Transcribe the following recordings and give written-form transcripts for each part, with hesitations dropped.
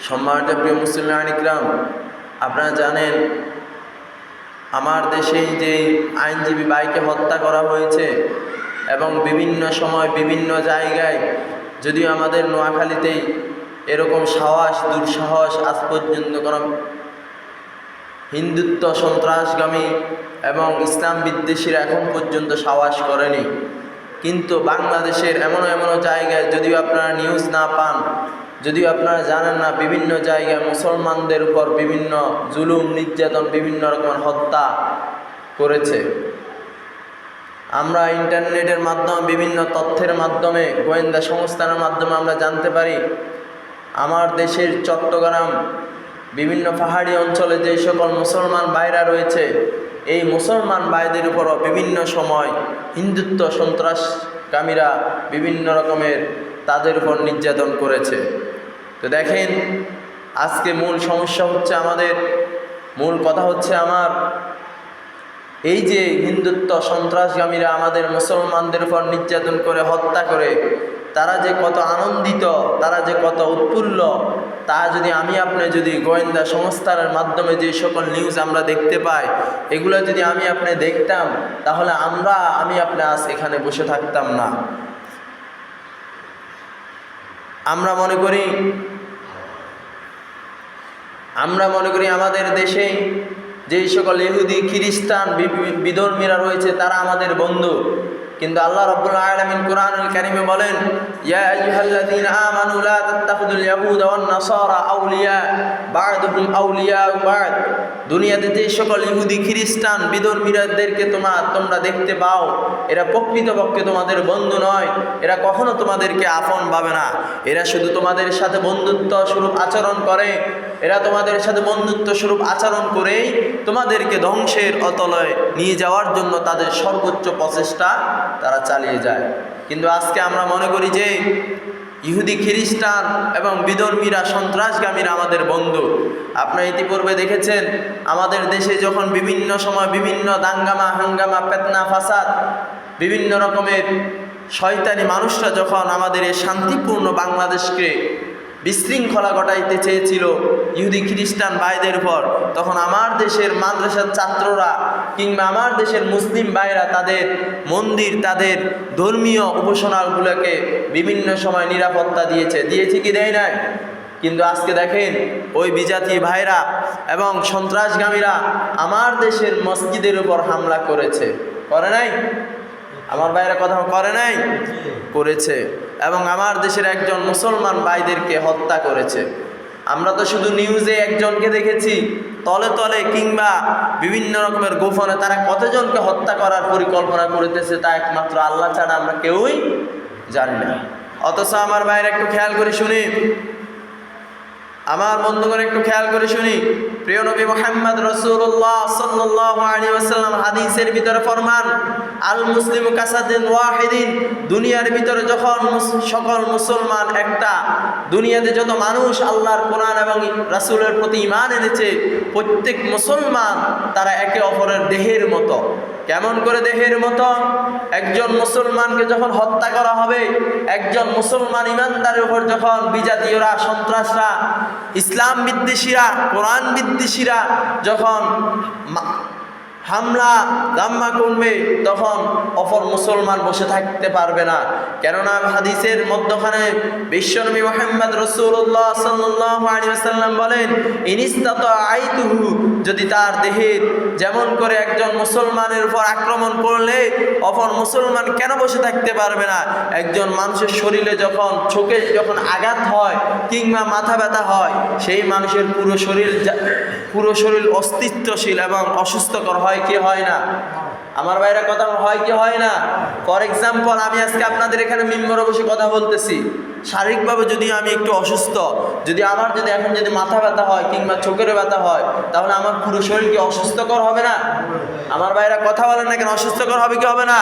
সম্মানিত প্রিয় মুসলিম ইকরাম, আপনারা জানেন আমার দেশেই যে আইনজীবী ভাইকে হত্যা করা হয়েছে এবং বিভিন্ন সময় বিভিন্ন জায়গায়, যদিও আমাদের নোয়াখালীতেই এরকম সাহস দুঃসাহস আজ পর্যন্ত কোনো হিন্দুত্ব সন্ত্রাসগামী এবং ইসলাম বিদ্বেষীরা এখন পর্যন্ত সাহস করেনি। কিন্তু বাংলাদেশের এমন জায়গায়, যদিও আপনারা নিউজ না পান, যদিও আপনারা জানেন না, বিভিন্ন জায়গায় মুসলমানদের উপর বিভিন্ন জুলুম নির্যাতন, বিভিন্ন রকমের হত্যা করেছে। আমরা ইন্টারনেটের মাধ্যমে, বিভিন্ন তথ্যের মাধ্যমে, গোয়েন্দা সংস্থার মাধ্যমে আমরা জানতে পারি আমার দেশের চট্টগ্রাম বিভিন্ন পাহাড়ি অঞ্চলে যে সকল মুসলমান ভাইরা রয়েছে, এই মুসলমান ভাইদের উপরও বিভিন্ন সময় হিন্দুত্ব সন্ত্রাসকামীরা বিভিন্ন রকমের তাদের উপর নির্যাতন করেছে। তো দেখেন, আজকে মূল সমস্যা হচ্ছে, আমাদের মূল কথা হচ্ছে আমার এই যে হিন্দুত্ব সন্ত্রাসগামীরা আমাদের মুসলমানদের উপর নির্যাতন করে হত্যা করে, তারা যে কত আনন্দিত, তারা যে কত উৎফুল্ল, তা যদি আপনি যদি গোয়েন্দা সংস্থার মাধ্যমে যে সকল নিউজ আমরা দেখতে পাই, এগুলো যদি আপনি দেখতাম, তাহলে আমি আপনি আজ এখানে বসে থাকতাম না। আমরা মনে করি আমাদের দেশে যেই সকল ইহুদি খ্রিস্টান বিধর্মীরা রয়েছে তারা আমাদের বন্ধু, কিন্তু আল্লাহ রাব্বুল আলামিন কোরআনুল কারীমে বলেন, ইয়া আইয়ুহাল্লাযীনা আমানু লা তাত্তাখিযুল ইয়াহুদা ওয়ান নাসারা আউলিয়া বা'দুহুম আউলিয়া বা'দ। দুনিয়াতে যে সকল ইহুদি খ্রিস্টান বিধর্মীদেরকে তোমরা দেখতে পাও, এরা প্রকৃতপক্ষে তোমাদের বন্ধু নয়, এরা কখনো তোমাদেরকে আপন ভাবে না, এরা শুধু তোমাদের সাথে বন্ধুত্ব স্বরূপ আচরণ করে, এরা তোমাদের সাথে বন্ধুত্ব স্বরূপ আচরণ করেই তোমাদেরকে ধ্বংসের অতলে নিয়ে যাওয়ার জন্য তাদের সর্বোচ্চ প্রচেষ্টা তারা চালিয়ে যায়। কিন্তু আজকে আমরা মনে করি যে ইহুদি খ্রিস্টান এবং বিধর্মীরা সন্ত্রাসগামীরা আমাদের বন্ধু। আপনারা ইতিপূর্বে দেখেছেন আমাদের দেশে যখন বিভিন্ন সময় বিভিন্ন দাঙ্গামা হাঙ্গামা ফিতনা ফাসাদ, বিভিন্ন রকমের শয়তানি মানুষরা যখন আমাদের এই শান্তিপূর্ণ বাংলাদেশকে বিশৃঙ্খলা ঘটাইতে চেয়েছিল ইহুদি খ্রিস্টান ভাইদের উপর, তখন আমার দেশের মাদ্রাসার ছাত্ররা কিংবা আমার দেশের মুসলিম ভাইরা তাদের মন্দির, তাদের ধর্মীয় উপাসনাগুলোকে বিভিন্ন সময় নিরাপত্তা দিয়েছে কি দেয় নাই? কিন্তু আজকে দেখেন ওই বিজাতি ভাইরা এবং সন্ত্রাসগামীরা আমার দেশের মসজিদের উপর হামলা করে নাই? আমার ভাইরা কথা করে নাই? করেছে, এবং আমার দেশের একজন মুসলমান ভাইদেরকে হত্যা করেছে। আমরা তো শুধু নিউজে একজনকে দেখেছি, তলে তলে কিংবা বিভিন্ন রকমের গোপনে তারা কতজনকে হত্যা করার পরিকল্পনা করতেছে তা একমাত্র আল্লাহ ছাড়া আমরা কেউই জানি না। অথচ আমার ভাইরা একটু খেয়াল করে শুনি, আমার বন্ধুগণ একটু খেয়াল করে শুনি, প্রিয় নবী মুহাম্মদ রাসূলুল্লাহ সাল্লাল্লাহু আলাইহি ওয়াসাল্লাম হাদিসের ভিতরে ফরমান, আল মুসলিমু কাসাদিন ওয়াহিদিন। দুনিয়ার ভিতরে যখন সকল মুসলমান একটা, দুনিয়াতে যত মানুষ আল্লাহর কোরআন এবং রাসূলের প্রতি ঈমান এনেছে, প্রত্যেক মুসলমান তারা একে অপরের দেহের মতো। কেমন করে দেহের মতো? একজন মুসলমানকে যখন হত্যা করা হবে, একজন মুসলমান ইমানদারের উপর যখন বিজাতীয়রা, সন্ত্রাসরা, ইসলাম বিদ্বেষীরা, কোরআন বিদ্বেষীরা যখন হামলা দাম্মা করবে, তখন অপর মুসলমান বসে থাকতে পারবে না। কেননা হাদিসের মধ্যখানে বিশ্বনবী মুহাম্মদ রাসূলুল্লাহ সাল্লাল্লাহু আলাইহি ওয়াসাল্লাম বলেন, ইনিস্তাতাআইতুহু, যদি তার দেহের যেমন করে একজন মুসলমানের উপর আক্রমণ করলে অপর মুসলমান কেন বসে থাকতে পারবে না? একজন মানুষের শরীরে যখন চোখে যখন আঘাত হয় কিংবা মাথা ব্যথা হয়, সেই মানুষের পুরো শরীর অস্তিত্বশীল এবং অসুস্থকর হয় কি হয় না? আমার ভাইরা কথা হয় কি হয় না? ফর এক্সাম্পল, আমি আজকে আপনাদের এখানে মিম্বরে বসে কথা বলতেছি, শারীরিকভাবে যদি আমি একটু অসুস্থ, আমার এখন মাথা ব্যথা হয় কিংবা চোখের ব্যথা হয়, তাহলে আমার পুরো শরীর কি অসুস্থকর হবে না? আমার ভাইরা কথা বলেন না কেন? অসুস্থকর হবে কি হবে না?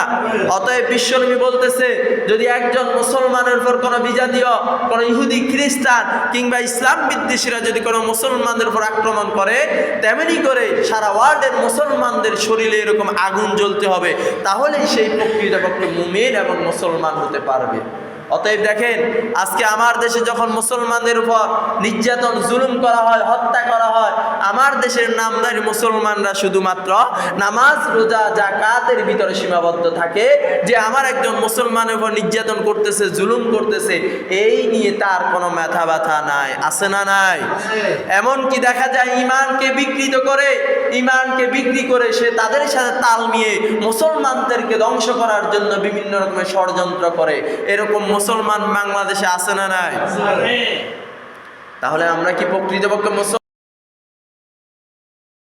অতএব বিশ্বনবী বলতেছে, যদি একজন মুসলমানের উপর কোনো বিজাতীয়, কোনো ইহুদি খ্রিস্টান কিংবা ইসলাম বিদ্বেষীরা যদি কোনো মুসলমানদের উপর আক্রমণ করে, তেমনি করে সারা ওয়ার্ল্ডের মুসলমানদের শরীরে এরকম আগুন জ্বলতে হবে, তাহলেই সেই প্রকৃতপক্ষে মুমিন এবং মুসলমান হতে পারবে। অতএব দেখেন, আজকে আমার দেশে যখন মুসলমানদের উপর নির্যাতন জুলুম করা হয়, হত্যা করা হয়, আমার দেশের নামধারী মুসলমানরা শুধুমাত্র নামাজ রোজা যাকাতের ভিতরে সীমাবদ্ধ থাকে, যে আমার একজন মুসলমানের উপর নির্যাতন করতেছে, জুলুম করতেছে, এই নিয়ে তার কোনো মাথা ব্যথা নাই। আছে না নাই? এমনকি দেখা যায় ইমানকে বিক্রি করে সে তাদের সাথে তাল মিলিয়ে মুসলমানদেরকে ধ্বংস করার জন্য বিভিন্ন রকমের ষড়যন্ত্র করে। এরকম মুসলমান বাংলাদেশে আছে না নাই? তাহলে আমরা কি প্রকৃতপক্ষে মুসলমান?